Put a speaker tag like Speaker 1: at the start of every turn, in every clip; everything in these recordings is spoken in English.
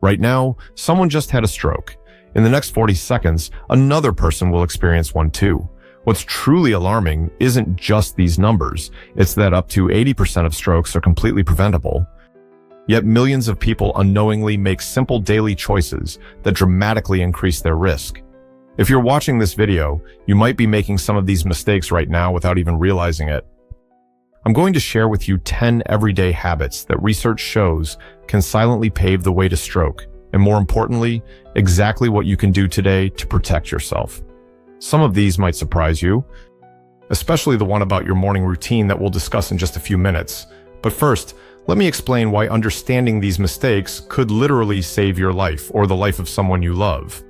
Speaker 1: Right now, someone just had a stroke. In the next 40 seconds, another person will experience one too. What's truly alarming isn't just these numbers, it's that up to 80% of strokes are completely preventable. Yet millions of people unknowingly make simple daily choices that dramatically increase their risk. If you're watching this video, you might be making some of these mistakes right now without even realizing it. I'm going to share with you 10 everyday habits that research shows can silently pave the way to stroke, and more importantly, exactly what you can do today to protect yourself. Some of these might surprise you, especially the one about your morning routine that we'll discuss in just a few minutes. But first, let me explain why understanding these mistakes could literally save your life or the life of someone you love.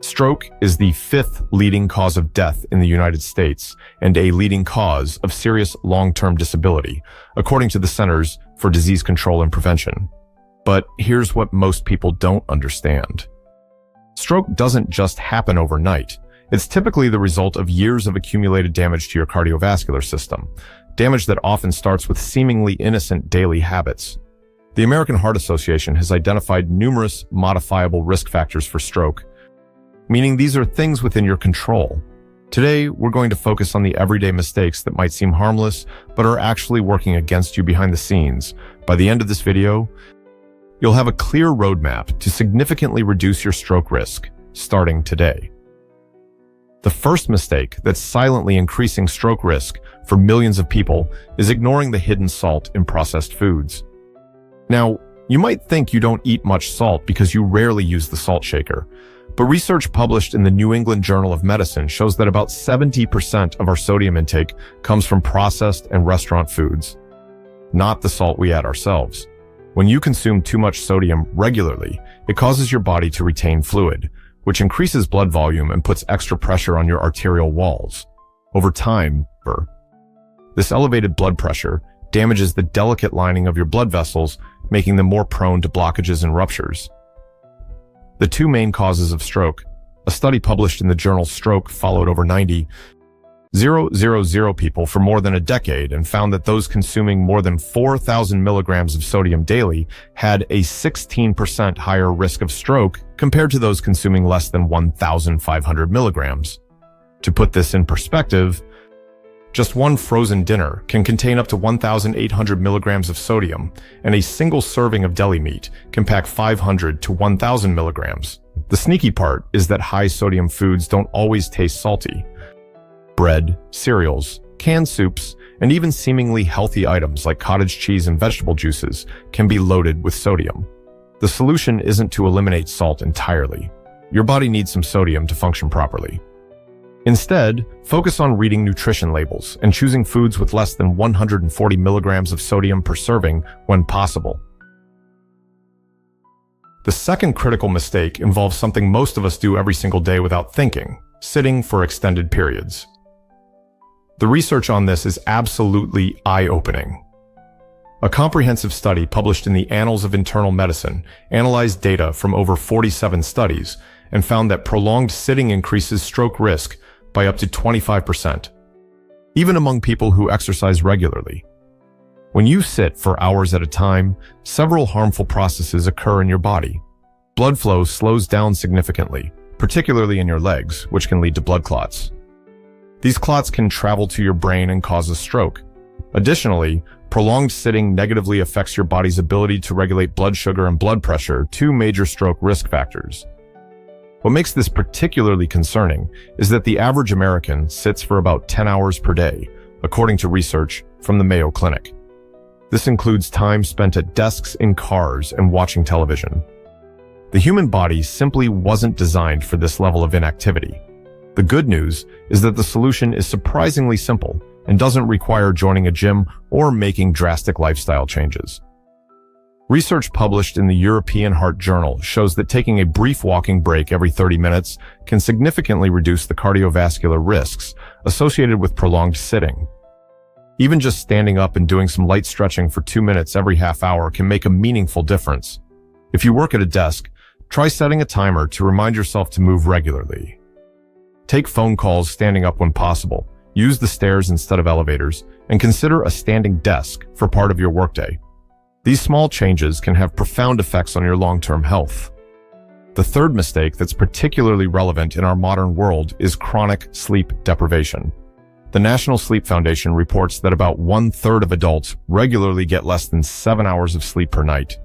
Speaker 1: Stroke is the 5th leading cause of death in the United States and a leading cause of serious long-term disability, according to the Centers for Disease Control and Prevention. But here's what most people don't understand. Stroke doesn't just happen overnight. It's typically the result of years of accumulated damage to your cardiovascular system, damage that often starts with seemingly innocent daily habits. The American Heart Association has identified numerous modifiable risk factors for stroke, meaning these are things within your control. Today, we're going to focus on the everyday mistakes that might seem harmless, but are actually working against you behind the scenes. By the end of this video, you'll have a clear roadmap to significantly reduce your stroke risk, starting today. The first mistake that's silently increasing stroke risk for millions of people is ignoring the hidden salt in processed foods. Now, you might think you don't eat much salt because you rarely use the salt shaker, but research published in the New England Journal of Medicine shows that about 70% of our sodium intake comes from processed and restaurant foods, not the salt we add ourselves. When you consume too much sodium regularly, it causes your body to retain fluid, which increases blood volume and puts extra pressure on your arterial walls. Over time, this elevated blood pressure damages the delicate lining of your blood vessels, making them more prone to blockages and ruptures. The 2 main causes of stroke. A study published in the journal Stroke followed over 90,000 people for more than a decade and found that those consuming more than 4,000 milligrams of sodium daily had a 16% higher risk of stroke compared to those consuming less than 1,500 milligrams. To put this in perspective, just one frozen dinner can contain up to 1,800 milligrams of sodium, and a single serving of deli meat can pack 500 to 1,000 milligrams. The sneaky part is that high sodium foods don't always taste salty. Bread, cereals, canned soups, and even seemingly healthy items like cottage cheese and vegetable juices can be loaded with sodium. The solution isn't to eliminate salt entirely. Your body needs some sodium to function properly. Instead, focus on reading nutrition labels and choosing foods with less than 140 milligrams of sodium per serving when possible. The second critical mistake involves something most of us do every single day without thinking: sitting for extended periods. The research on this is absolutely eye-opening. A comprehensive study published in the Annals of Internal Medicine analyzed data from over 47 studies and found that prolonged sitting increases stroke risk by up to 25%, even among people who exercise regularly. When you sit for hours at a time, several harmful processes occur in your body. Blood flow slows down significantly, particularly in your legs, which can lead to blood clots. These clots can travel to your brain and cause a stroke. Additionally, prolonged sitting negatively affects your body's ability to regulate blood sugar and blood pressure, 2 major stroke risk factors. What makes this particularly concerning is that the average American sits for about 10 hours per day, according to research from the Mayo Clinic. This includes time spent at desks, in cars, and watching television. The human body simply wasn't designed for this level of inactivity. The good news is that the solution is surprisingly simple and doesn't require joining a gym or making drastic lifestyle changes. Research published in the European Heart Journal shows that taking a brief walking break every 30 minutes can significantly reduce the cardiovascular risks associated with prolonged sitting. Even just standing up and doing some light stretching for 2 minutes every half hour can make a meaningful difference. If you work at a desk, try setting a timer to remind yourself to move regularly. Take phone calls standing up when possible, use the stairs instead of elevators, and consider a standing desk for part of your workday. These small changes can have profound effects on your long-term health. The third mistake that's particularly relevant in our modern world is chronic sleep deprivation. The National Sleep Foundation reports that about 1/3 of adults regularly get less than 7 hours of sleep per night.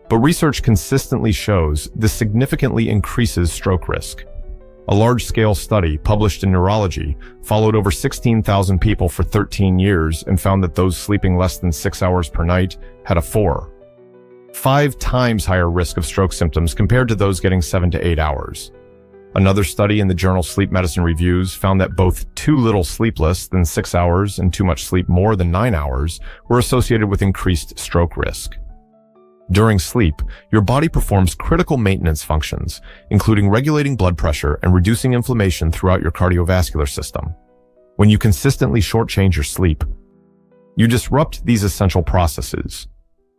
Speaker 1: But research consistently shows this significantly increases stroke risk. A large-scale study published in Neurology followed over 16,000 people for 13 years and found that those sleeping less than 6 hours per night had a 5 times higher risk of stroke symptoms compared to those getting 7 to 8 hours. Another study in the journal Sleep Medicine Reviews found that both too little sleep less than 6 hours and too much sleep more than 9 hours were associated with increased stroke risk. During sleep, your body performs critical maintenance functions, including regulating blood pressure and reducing inflammation throughout your cardiovascular system. When you consistently shortchange your sleep, you disrupt these essential processes.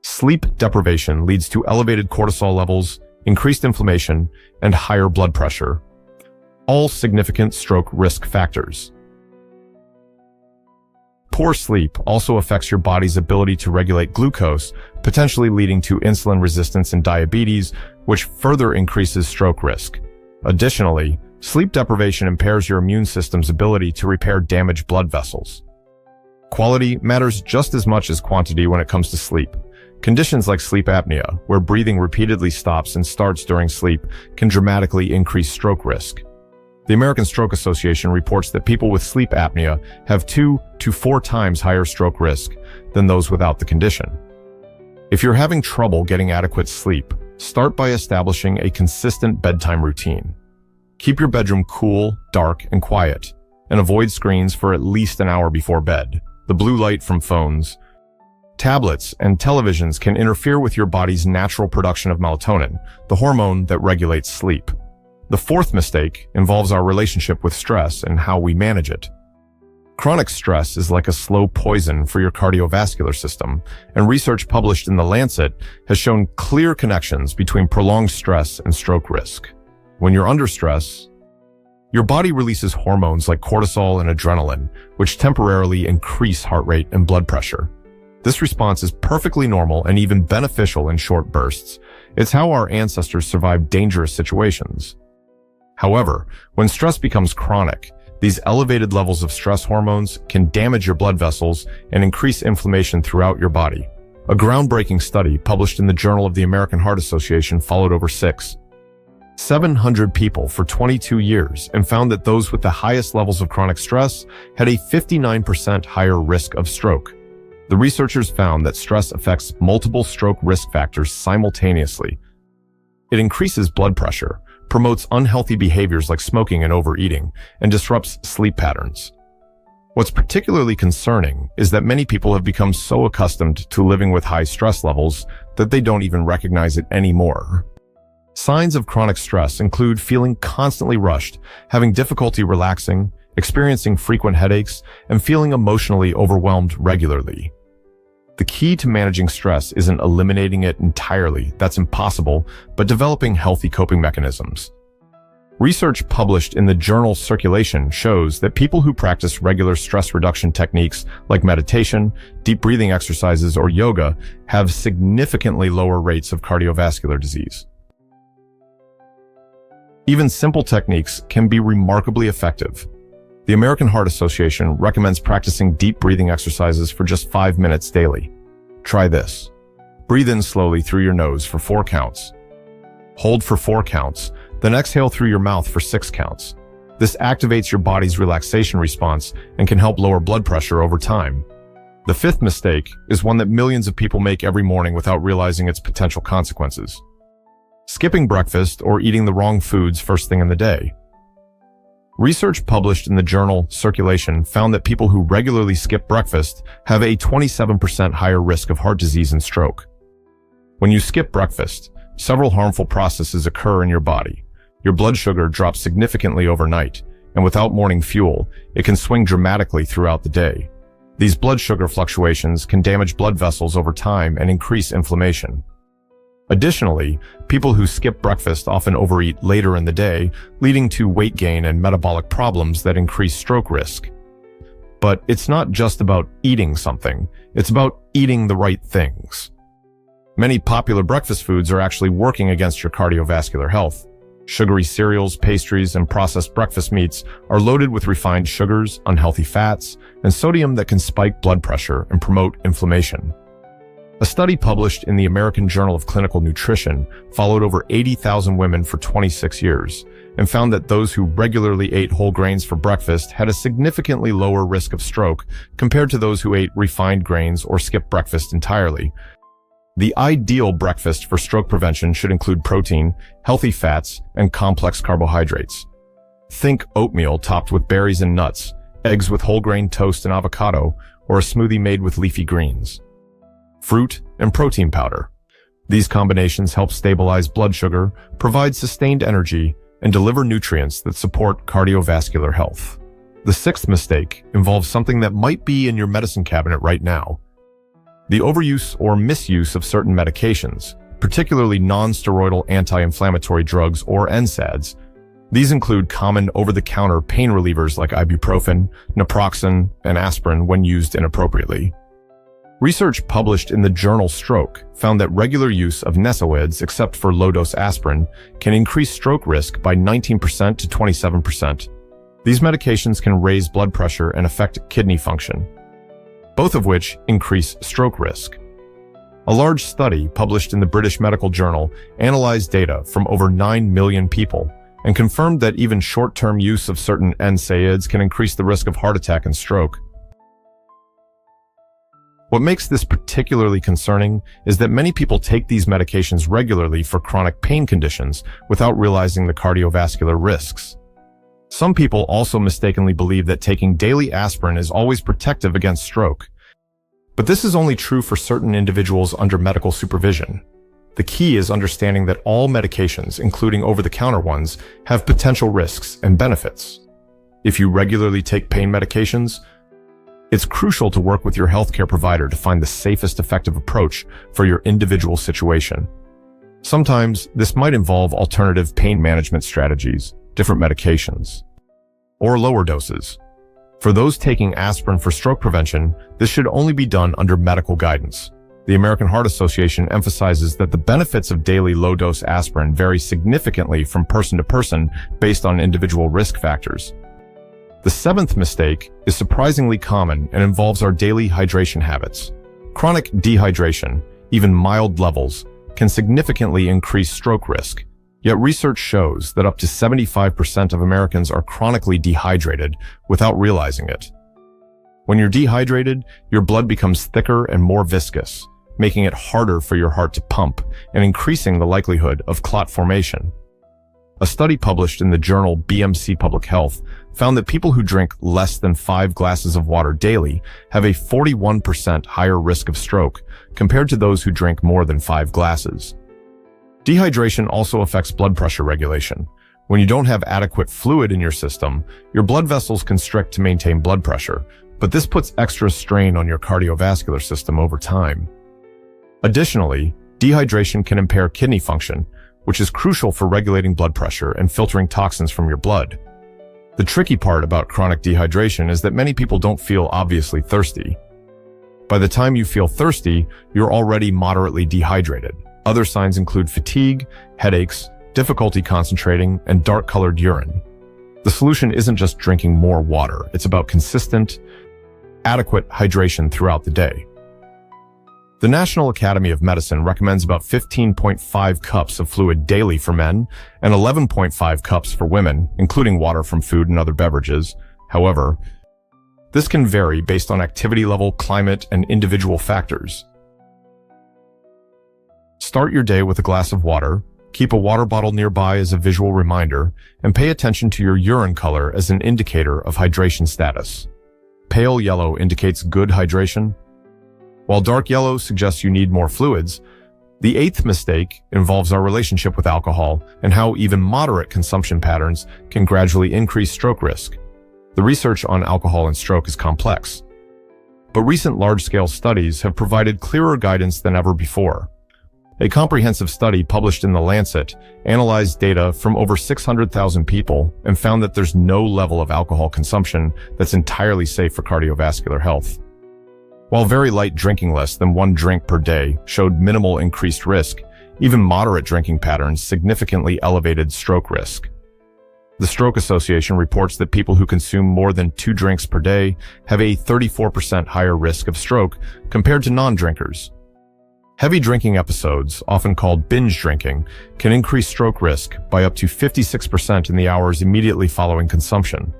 Speaker 1: Sleep deprivation leads to elevated cortisol levels, increased inflammation, and higher blood pressure, all significant stroke risk factors. Poor sleep also affects your body's ability to regulate glucose, potentially leading to insulin resistance and diabetes, which further increases stroke risk. Additionally, sleep deprivation impairs your immune system's ability to repair damaged blood vessels. Quality matters just as much as quantity when it comes to sleep. Conditions like sleep apnea, where breathing repeatedly stops and starts during sleep, can dramatically increase stroke risk. The American Stroke Association reports that people with sleep apnea have 2 to 4 times higher stroke risk than those without the condition. If you're having trouble getting adequate sleep, start by establishing a consistent bedtime routine. Keep your bedroom cool, dark, and quiet, and avoid screens for at least an hour before bed. The blue light from phones, tablets, and televisions can interfere with your body's natural production of melatonin, the hormone that regulates sleep. The fourth mistake involves our relationship with stress and how we manage it. Chronic stress is like a slow poison for your cardiovascular system, and research published in The Lancet has shown clear connections between prolonged stress and stroke risk. When you're under stress, your body releases hormones like cortisol and adrenaline, which temporarily increase heart rate and blood pressure. This response is perfectly normal and even beneficial in short bursts. It's how our ancestors survived dangerous situations. However, when stress becomes chronic, these elevated levels of stress hormones can damage your blood vessels and increase inflammation throughout your body. A groundbreaking study published in the Journal of the American Heart Association followed over 700 people for 22 years and found that those with the highest levels of chronic stress had a 59% higher risk of stroke. The researchers found that stress affects multiple stroke risk factors simultaneously. It increases blood pressure, promotes unhealthy behaviors like smoking and overeating, and disrupts sleep patterns. What's particularly concerning is that many people have become so accustomed to living with high stress levels that they don't even recognize it anymore. Signs of chronic stress include feeling constantly rushed, having difficulty relaxing, experiencing frequent headaches, and feeling emotionally overwhelmed regularly. The key to managing stress isn't eliminating it entirely, that's impossible, but developing healthy coping mechanisms. Research published in the journal Circulation shows that people who practice regular stress reduction techniques like meditation, deep breathing exercises, or yoga have significantly lower rates of cardiovascular disease. Even simple techniques can be remarkably effective. The American Heart Association recommends practicing deep breathing exercises for just 5 minutes daily. Try this. Breathe in slowly through your nose for 4 counts. Hold for 4 counts, then exhale through your mouth for 6 counts. This activates your body's relaxation response and can help lower blood pressure over time. The fifth mistake is one that millions of people make every morning without realizing its potential consequences. Skipping breakfast or eating the wrong foods first thing in the day. Research published in the journal Circulation found that people who regularly skip breakfast have a 27% higher risk of heart disease and stroke. When you skip breakfast, several harmful processes occur in your body. Your blood sugar drops significantly overnight, and without morning fuel, it can swing dramatically throughout the day. These blood sugar fluctuations can damage blood vessels over time and increase inflammation. Additionally, people who skip breakfast often overeat later in the day, leading to weight gain and metabolic problems that increase stroke risk. But it's not just about eating something, it's about eating the right things. Many popular breakfast foods are actually working against your cardiovascular health. Sugary cereals, pastries, and processed breakfast meats are loaded with refined sugars, unhealthy fats, and sodium that can spike blood pressure and promote inflammation. A study published in the American Journal of Clinical Nutrition followed over 80,000 women for 26 years and found that those who regularly ate whole grains for breakfast had a significantly lower risk of stroke compared to those who ate refined grains or skipped breakfast entirely. The ideal breakfast for stroke prevention should include protein, healthy fats, and complex carbohydrates. Think oatmeal topped with berries and nuts, eggs with whole grain toast and avocado, or a smoothie made with leafy greens. Fruit and protein powder. These combinations help stabilize blood sugar, provide sustained energy, and deliver nutrients that support cardiovascular health. The sixth mistake involves something that might be in your medicine cabinet right now: the overuse or misuse of certain medications, particularly non-steroidal anti-inflammatory drugs or NSAIDs. These include common over-the-counter pain relievers like ibuprofen, naproxen, and aspirin when used inappropriately. Research published in the journal Stroke found that regular use of NSAIDs, except for low-dose aspirin, can increase stroke risk by 19% to 27%. These medications can raise blood pressure and affect kidney function, both of which increase stroke risk. A large study published in the British Medical Journal analyzed data from over 9 million people and confirmed that even short-term use of certain NSAIDs can increase the risk of heart attack and stroke. What makes this particularly concerning is that many people take these medications regularly for chronic pain conditions without realizing the cardiovascular risks. Some people also mistakenly believe that taking daily aspirin is always protective against stroke. But this is only true for certain individuals under medical supervision. The key is understanding that all medications, including over-the-counter ones, have potential risks and benefits. If you regularly take pain medications, it's crucial to work with your healthcare provider to find the safest effective approach for your individual situation. Sometimes this might involve alternative pain management strategies, different medications, or lower doses. For those taking aspirin for stroke prevention, this should only be done under medical guidance. The American Heart Association emphasizes that the benefits of daily low-dose aspirin vary significantly from person to person based on individual risk factors. The seventh mistake is surprisingly common and involves our daily hydration habits. Chronic dehydration, even mild levels, can significantly increase stroke risk. Yet research shows that up to 75% of Americans are chronically dehydrated without realizing it. When you're dehydrated, your blood becomes thicker and more viscous, making it harder for your heart to pump and increasing the likelihood of clot formation. A study published in the journal BMC Public Health found that people who drink less than 5 glasses of water daily have a 41% higher risk of stroke compared to those who drink more than 5 glasses. Dehydration also affects blood pressure regulation. When you don't have adequate fluid in your system, your blood vessels constrict to maintain blood pressure, but this puts extra strain on your cardiovascular system over time. Additionally, dehydration can impair kidney function, which is crucial for regulating blood pressure and filtering toxins from your blood. The tricky part about chronic dehydration is that many people don't feel obviously thirsty. By the time you feel thirsty, you're already moderately dehydrated. Other signs include fatigue, headaches, difficulty concentrating, and dark-colored urine. The solution isn't just drinking more water, it's about consistent, adequate hydration throughout the day. The National Academy of Medicine recommends about 15.5 cups of fluid daily for men and 11.5 cups for women, including water from food and other beverages. However, this can vary based on activity level, climate, and individual factors. Start your day with a glass of water, keep a water bottle nearby as a visual reminder, and pay attention to your urine color as an indicator of hydration status. Pale yellow indicates good hydration, while dark yellow suggests you need more fluids. The eighth mistake involves our relationship with alcohol and how even moderate consumption patterns can gradually increase stroke risk. The research on alcohol and stroke is complex, but recent large-scale studies have provided clearer guidance than ever before. A comprehensive study published in The Lancet analyzed data from over 600,000 people and found that there's no level of alcohol consumption that's entirely safe for cardiovascular health. While very light drinking less than 1 drink per day showed minimal increased risk, even moderate drinking patterns significantly elevated stroke risk. The Stroke Association reports that people who consume more than 2 drinks per day have a 34% higher risk of stroke compared to non-drinkers. Heavy drinking episodes, often called binge drinking, can increase stroke risk by up to 56% in the hours immediately following consumption.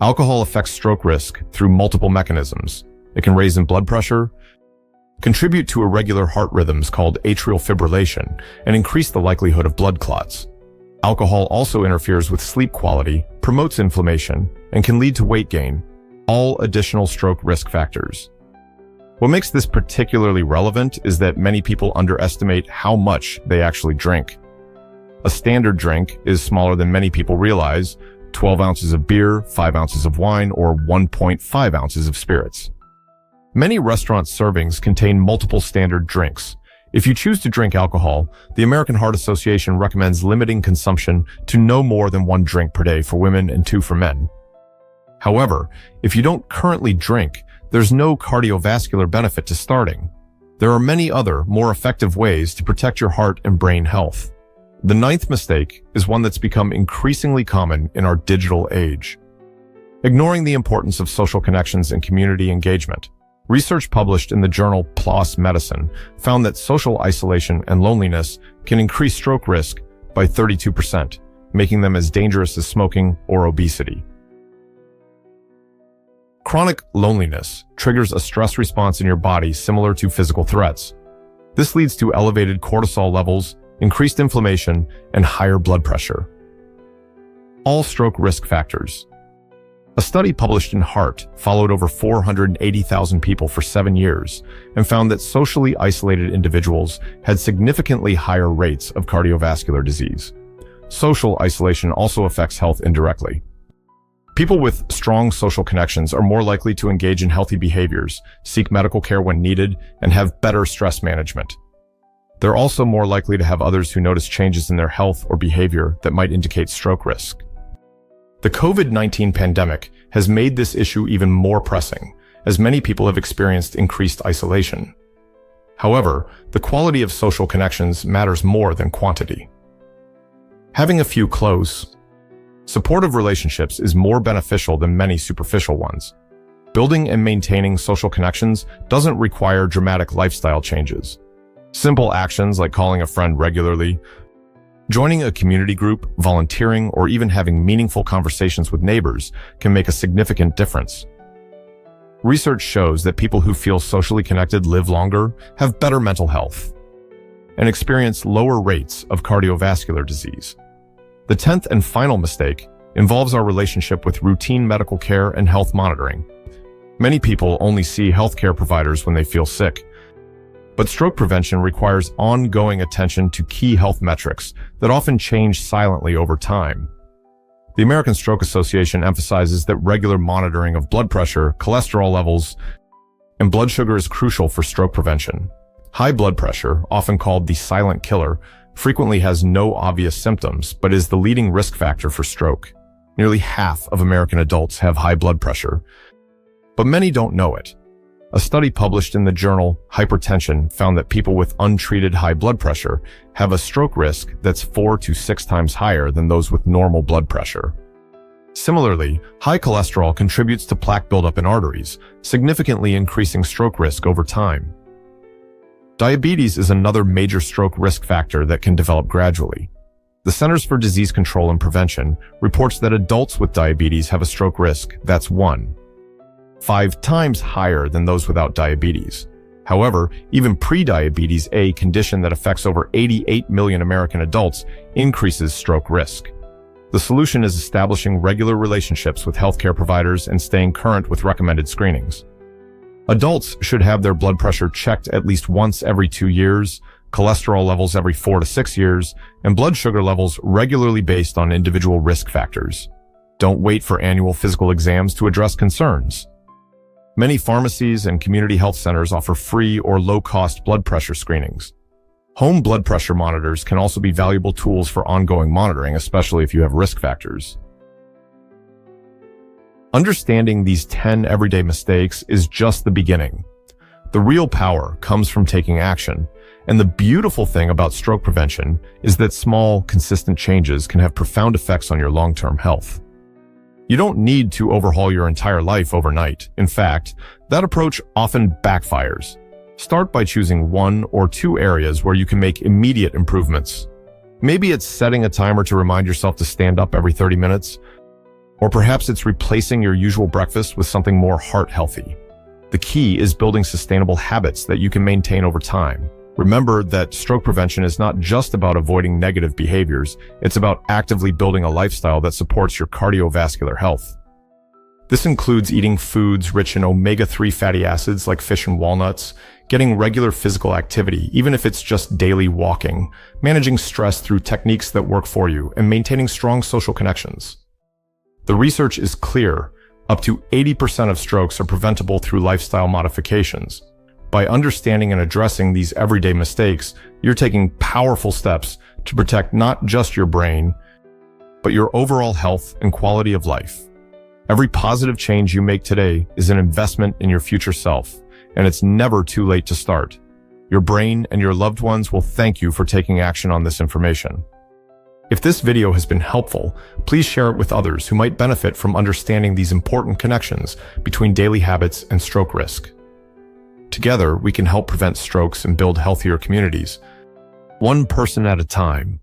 Speaker 1: Alcohol affects stroke risk through multiple mechanisms. It can raise in blood pressure, contribute to irregular heart rhythms called atrial fibrillation, and increase the likelihood of blood clots. Alcohol also interferes with sleep quality, promotes inflammation, and can lead to weight gain, all additional stroke risk factors. What makes this particularly relevant is that many people underestimate how much they actually drink. A standard drink is smaller than many people realize: 12 ounces of beer, 5 ounces of wine, or 1.5 ounces of spirits. Many restaurant servings contain multiple standard drinks. If you choose to drink alcohol, the American Heart Association recommends limiting consumption to no more than 1 drink per day for women and 2 for men. However, if you don't currently drink, there's no cardiovascular benefit to starting. There are many other, more effective ways to protect your heart and brain health. The 9th mistake is one that's become increasingly common in our digital age: ignoring the importance of social connections and community engagement. Research published in the journal PLOS Medicine found that social isolation and loneliness can increase stroke risk by 32%, making them as dangerous as smoking or obesity. Chronic loneliness triggers a stress response in your body similar to physical threats. This leads to elevated cortisol levels, increased inflammation, and higher blood pressure. All stroke risk factors. A study published in Heart followed over 480,000 people for 7 years and found that socially isolated individuals had significantly higher rates of cardiovascular disease. Social isolation also affects health indirectly. People with strong social connections are more likely to engage in healthy behaviors, seek medical care when needed, and have better stress management. They're also more likely to have others who notice changes in their health or behavior that might indicate stroke risk. The COVID-19 pandemic has made this issue even more pressing, as many people have experienced increased isolation. However, the quality of social connections matters more than quantity. Having a few close, supportive relationships is more beneficial than many superficial ones. Building and maintaining social connections doesn't require dramatic lifestyle changes. Simple actions like calling a friend regularly, joining a community group, volunteering, or even having meaningful conversations with neighbors can make a significant difference. Research shows that people who feel socially connected live longer, have better mental health, and experience lower rates of cardiovascular disease. The 10th and final mistake involves our relationship with routine medical care and health monitoring. Many people only see healthcare providers when they feel sick, but stroke prevention requires ongoing attention to key health metrics that often change silently over time. The American Stroke Association emphasizes that regular monitoring of blood pressure, cholesterol levels, and blood sugar is crucial for stroke prevention. High blood pressure, often called the silent killer, frequently has no obvious symptoms, but is the leading risk factor for stroke. Nearly half of American adults have high blood pressure, but many don't know it. A study published in the journal Hypertension found that people with untreated high blood pressure have a stroke risk that's 4 to 6 times higher than those with normal blood pressure. Similarly, high cholesterol contributes to plaque buildup in arteries, significantly increasing stroke risk over time. Diabetes is another major stroke risk factor that can develop gradually. The Centers for Disease Control and Prevention reports that adults with diabetes have a stroke risk that's 1.5 times higher than those without diabetes. However, even pre-diabetes, a condition that affects over 88 million American adults, increases stroke risk. The solution is establishing regular relationships with healthcare providers and staying current with recommended screenings. Adults should have their blood pressure checked at least once every 2 years, cholesterol levels every 4 to 6 years, and blood sugar levels regularly based on individual risk factors. Don't wait for annual physical exams to address concerns. Many pharmacies and community health centers offer free or low-cost blood pressure screenings. Home blood pressure monitors can also be valuable tools for ongoing monitoring, especially if you have risk factors. Understanding these 10 everyday mistakes is just the beginning. The real power comes from taking action. And the beautiful thing about stroke prevention is that small, consistent changes can have profound effects on your long-term health. You don't need to overhaul your entire life overnight. In fact, that approach often backfires. Start by choosing 1 or 2 areas where you can make immediate improvements. Maybe it's setting a timer to remind yourself to stand up every 30 minutes, or perhaps it's replacing your usual breakfast with something more heart-healthy. The key is building sustainable habits that you can maintain over time. Remember that stroke prevention is not just about avoiding negative behaviors, it's about actively building a lifestyle that supports your cardiovascular health. This includes eating foods rich in omega-3 fatty acids like fish and walnuts, getting regular physical activity, even if it's just daily walking, managing stress through techniques that work for you, and maintaining strong social connections. The research is clear. Up to 80% of strokes are preventable through lifestyle modifications. By understanding and addressing these everyday mistakes, you're taking powerful steps to protect not just your brain, but your overall health and quality of life. Every positive change you make today is an investment in your future self, and it's never too late to start. Your brain and your loved ones will thank you for taking action on this information. If this video has been helpful, please share it with others who might benefit from understanding these important connections between daily habits and stroke risk. Together, we can help prevent strokes and build healthier communities, one person at a time.